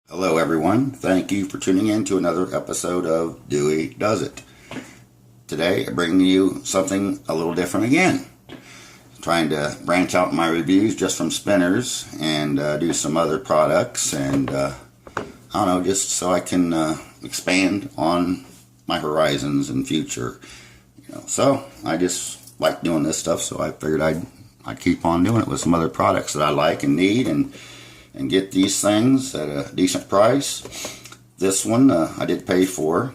Hello everyone, thank you for tuning in to another episode of Dewey Does It. Today I bring you something a little different again. Trying to branch out my reviews just from spinners and do some other products and I don't know, just so I can expand on my horizons in future. So I just like doing this stuff, so I figured I'd keep on doing it with some other products that I like and need and get these things at a decent price. This one I did pay for.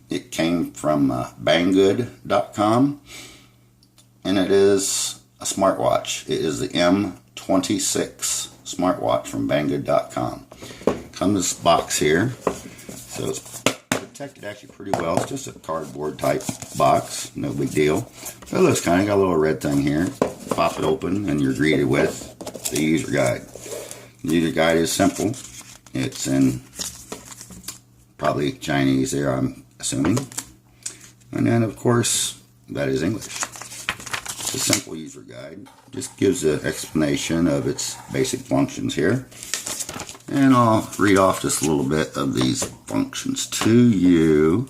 It came from Banggood.com, and it is a smartwatch. It is the M26 smartwatch from Banggood.com. Comes in this box here, so it's protected actually pretty well. It's just a cardboard type box, no big deal. It looks kind of got a little red thing here. Pop it open, and you're greeted with the user guide. The user guide is simple. It's in probably Chinese there, I'm assuming. And then, of course, that is English. It's a simple user guide. Just gives an explanation of its basic functions here. And I'll read off just a little bit of these functions to you.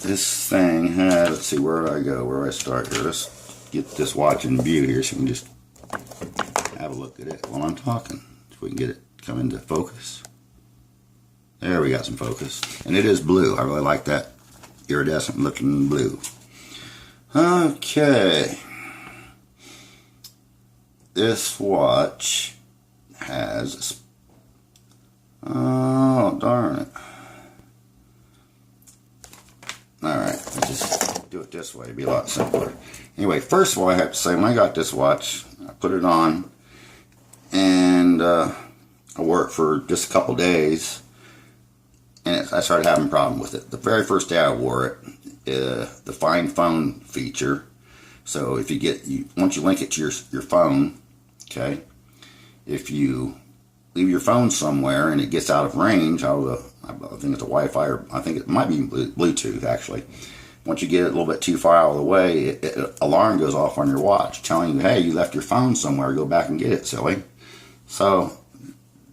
This thing has, let's see, where do I go? Where do I start here? Let's get this watch in view here so we can just have a look at it while I'm talking. If we can get it come into focus. There, we got some focus. And it is blue. I really like that iridescent looking blue. Okay. This watch has, oh darn it. Alright, let's just do it this way. It'd be a lot simpler. Anyway, first of all, I have to say, when I got this watch, I put it on, and I wore it for just a couple days, and I started having a problem with it. The very first day I wore it, the find phone feature, so if you get, once you link it to your phone, okay, if you leave your phone somewhere and it gets out of range, I think it's a Wi-Fi, or I think it might be Bluetooth actually. Once you get it a little bit too far out of the way, alarm goes off on your watch telling you, hey, you left your phone somewhere, go back and get it, silly. So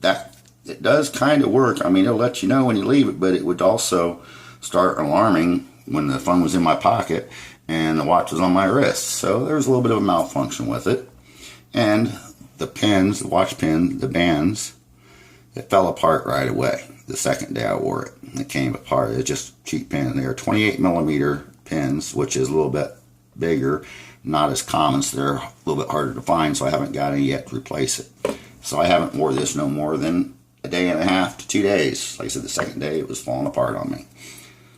that it does kind of work. I mean, it'll let you know when you leave it, but it would also start alarming when the phone was in my pocket and the watch was on my wrist. So there's a little bit of a malfunction with it. And the pins, the watch pin, the bands, it fell apart right away. The second day I wore it, it came apart. It's just cheap pins. They are 28 millimeter pins, which is a little bit bigger, not as common, so they're a little bit harder to find, so I haven't got any yet to replace it. So I haven't wore this no more than a day and a half to 2 days. Like I said, the second day it was falling apart on me.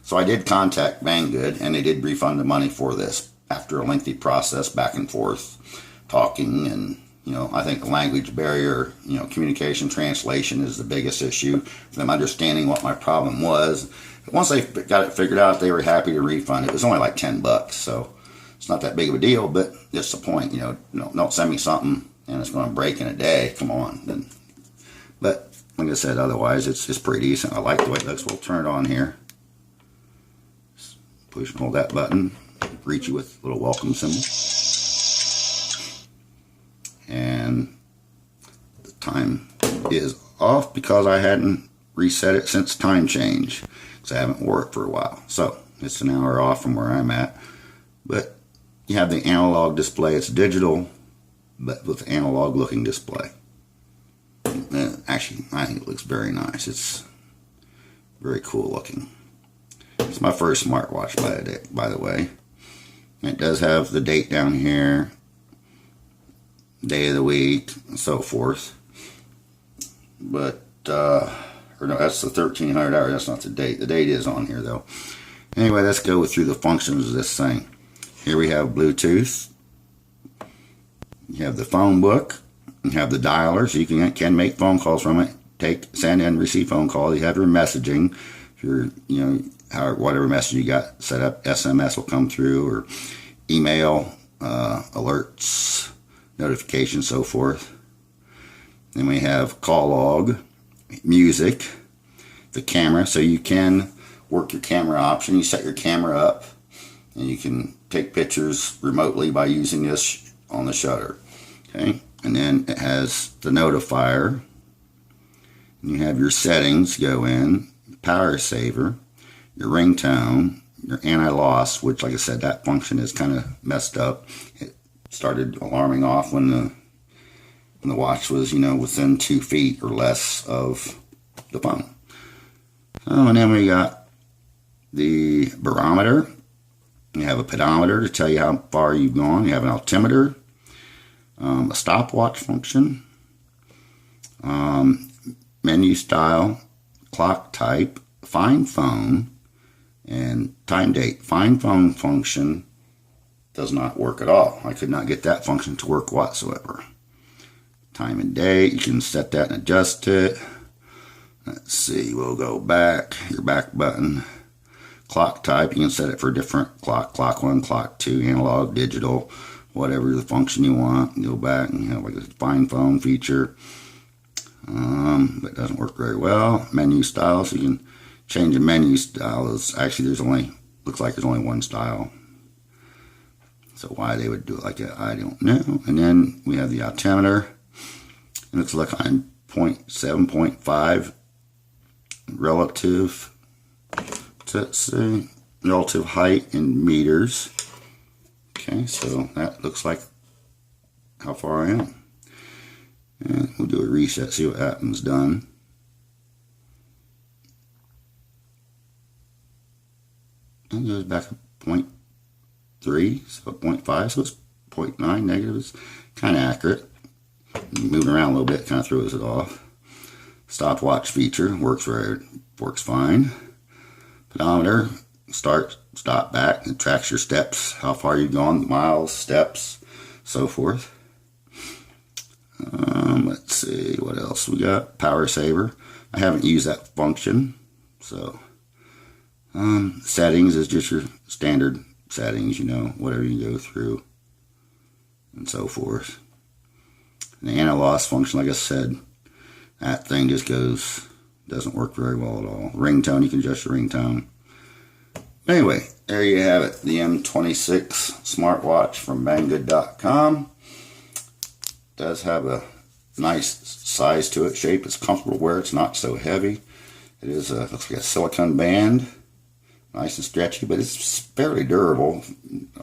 So I did contact Banggood, and they did refund the money for this after a lengthy process, back and forth, talking, and I think the language barrier, communication translation is the biggest issue. Them understanding what my problem was. Once they got it figured out, they were happy to refund it. It was only like $10, so it's not that big of a deal, but just the point, don't send me something and it's going to break in a day. Come on. But like I said, otherwise it's pretty decent. I like the way it looks. We'll turn it on here. Just push and hold that button. Greet you with a little welcome symbol. And the time is off because I hadn't reset it since time change, because I haven't wore it for a while. So it's an hour off from where I'm at. But you have the analog display. It's digital, but with analog looking display. Actually, I think it looks very nice. It's very cool looking. It's my first smartwatch, by the way. It does have the date down here, day of the week, and so forth. But or no, that's the 1300 hours. That's not the date. The date is on here though. Anyway, let's go through the functions of this thing. Here we have Bluetooth. You have the phone book. You have the dialer, so you can make phone calls from it. Send and receive phone calls. You have your messaging. If you're, whatever message you got set up, SMS will come through, or email, alerts, notifications, so forth. Then we have call log, music, the camera, so you can work your camera option. You set your camera up, and you can take pictures remotely by using this on the shutter. Okay, and then it has the notifier. You have your settings go in, power saver, your ringtone, your anti-loss, which, like I said, that function is kind of messed up. It started alarming off when the watch was, within 2 feet or less of the phone. And then we got the barometer. You have a pedometer to tell you how far you've gone. You have an altimeter, a stopwatch function, menu style, clock type, find phone, and time date. Find phone function does not work at all. I could not get that function to work whatsoever. Time and date, you can set that and adjust it. Let's see, we'll go back, your back button. Clock type, you can set it for different clock 1, clock 2, analog, digital, whatever the function you want. Go back and you have like a find phone feature. But it doesn't work very well. Menu style, so you can change the menu style. Actually, looks like there's only one style. So why they would do it like that, I don't know. And then we have the altimeter. It looks like I'm 7.5 relative. Let's see, relative height in meters. Okay, so that looks like how far I am. And we'll do a reset, see what happens. Done. And it goes back to 0.3, so 0.5, so it's 0.9 negative. It's kind of accurate. Moving around a little bit kind of throws it off. Stopwatch feature works fine. Pedometer, start, stop, back. It tracks your steps, how far you've gone, miles, steps, so forth. Let's see, what else we got? Power saver. I haven't used that function, so settings is just your standard settings, whatever you go through, and so forth. And the anti-loss function, like I said, that thing just doesn't work very well at all. Ringtone, you can adjust your ringtone. Anyway, there you have it, the M26 smartwatch from Banggood.com. Does have a nice size to it, shape. It's comfortable wear. It's not so heavy. It is looks like a silicone band, nice and stretchy, but it's fairly durable,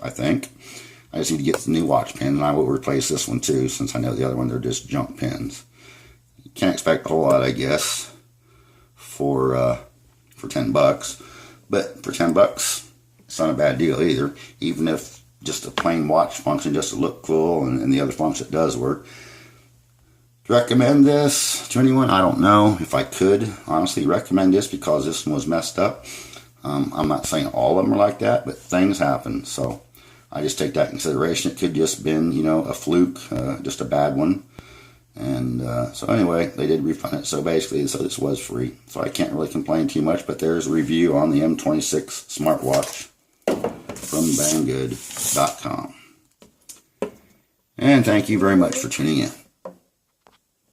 I think. I just need to get the new watch pin, and I will replace this one too, since I know the other one, they're just junk pins. You can't expect a whole lot, I guess, for $10. But for $10, it's not a bad deal either. Even if just a plain watch function, just to look cool, and the other function does work. Recommend this to anyone? I don't know if I could honestly recommend this, because this one was messed up. I'm not saying all of them are like that, but things happen, so I just take that into consideration. It could just been, a fluke, just a bad one. And so anyway, they did refund it. So basically, this was free. So I can't really complain too much, but there's a review on the M26 smartwatch from Banggood.com. And thank you very much for tuning in.